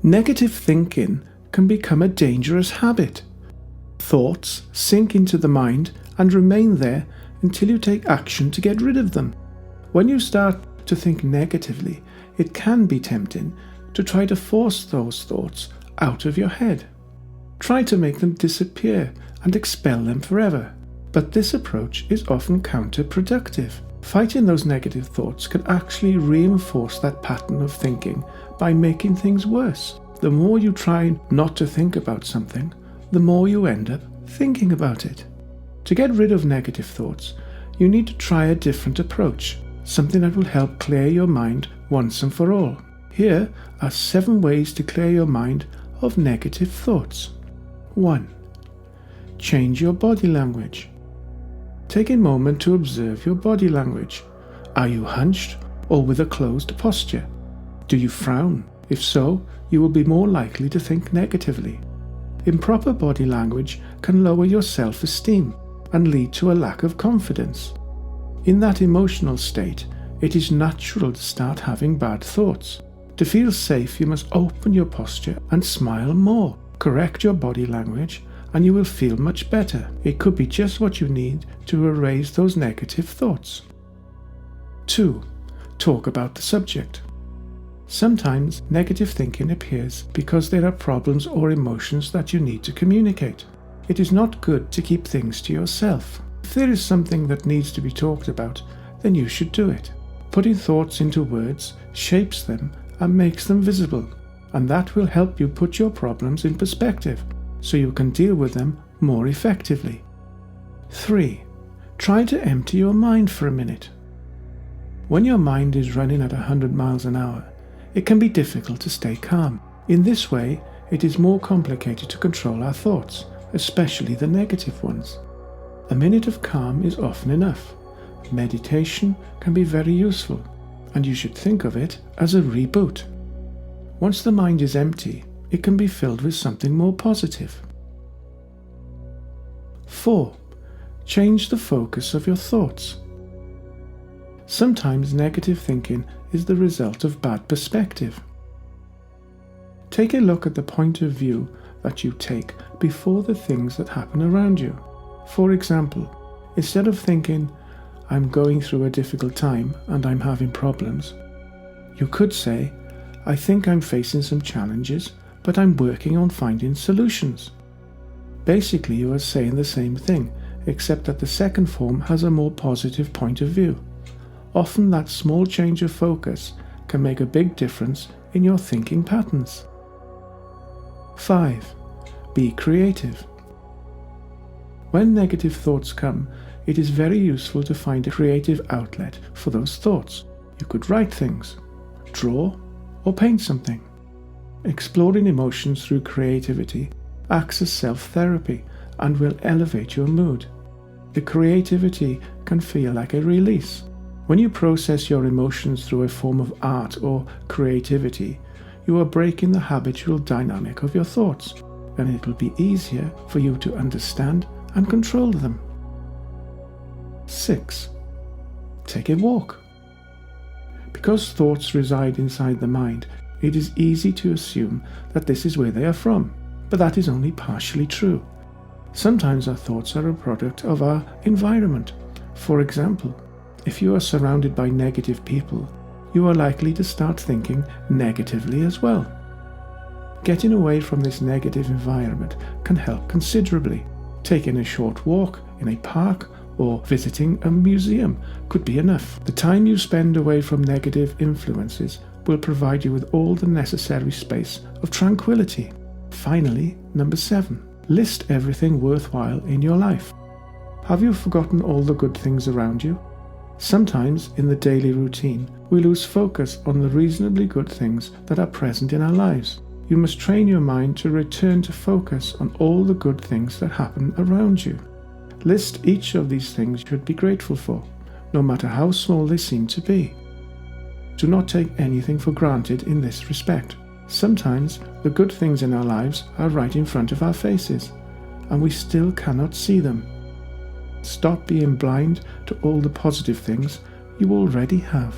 Negative thinking can become a dangerous habit. Thoughts sink into the mind and remain there until you take action to get rid of them. When you start to think negatively, it can be tempting to try to force those thoughts out of your head. Try to make them disappear and expel them forever. But this approach is often counterproductive. Fighting those negative thoughts can actually reinforce that pattern of thinking by making things worse. The more you try not to think about something, the more you end up thinking about it. To get rid of negative thoughts, you need to try a different approach, something that will help clear your mind once and for all. Here are 7 ways to clear your mind of negative thoughts. 1. Change your body language. Take a moment to observe your body language. Are you hunched or with a closed posture? Do you frown? If so, you will be more likely to think negatively. Improper body language can lower your self-esteem and lead to a lack of confidence. In that emotional state, it is natural to start having bad thoughts. To feel safe, you must open your posture and smile more. Correct your body language and you will feel much better. It could be just what you need to erase those negative thoughts. 2. Talk about the subject. Sometimes negative thinking appears because there are problems or emotions that you need to communicate. It is not good to keep things to yourself. If there is something that needs to be talked about, then you should do it. Putting thoughts into words shapes them and makes them visible, and that will help you put your problems in perspective so you can deal with them more effectively. 3. Try to empty your mind for a minute. When your mind is running at 100 miles an hour, it can be difficult to stay calm. In this way, it is more complicated to control our thoughts, especially the negative ones. A minute of calm is often enough. Meditation can be very useful, and you should think of it as a reboot. Once the mind is empty, it can be filled with something more positive. 4. Change the focus of your thoughts. Sometimes negative thinking is the result of bad perspective. Take a look at the point of view that you take before the things that happen around you. For example, instead of thinking, "I'm going through a difficult time and I'm having problems," you could say, "I think I'm facing some challenges, but I'm working on finding solutions." Basically, you are saying the same thing, except that the second form has a more positive point of view. Often that small change of focus can make a big difference in your thinking patterns. 5. Be creative. When negative thoughts come, it is very useful to find a creative outlet for those thoughts. You could write things, draw, or paint something. Exploring emotions through creativity acts as self-therapy and will elevate your mood. The creativity can feel like a release. When you process your emotions through a form of art or creativity, you are breaking the habitual dynamic of your thoughts, and it will be easier for you to understand and control them. 6. Take a walk. Because thoughts reside inside the mind, it is easy to assume that this is where they are from, but that is only partially true. Sometimes our thoughts are a product of our environment. For example, if you are surrounded by negative people, you are likely to start thinking negatively as well. Getting away from this negative environment can help considerably. Taking a short walk in a park or visiting a museum could be enough. The time you spend away from negative influences will provide you with all the necessary space of tranquility. Finally, number 7. List everything worthwhile in your life. Have you forgotten all the good things around you? Sometimes in the daily routine, we lose focus on the reasonably good things that are present in our lives. You must train your mind to return to focus on all the good things that happen around you. List each of these things you should be grateful for, no matter how small they seem to be. Do not take anything for granted in this respect. Sometimes the good things in our lives are right in front of our faces, and we still cannot see them. Stop being blind to all the positive things you already have.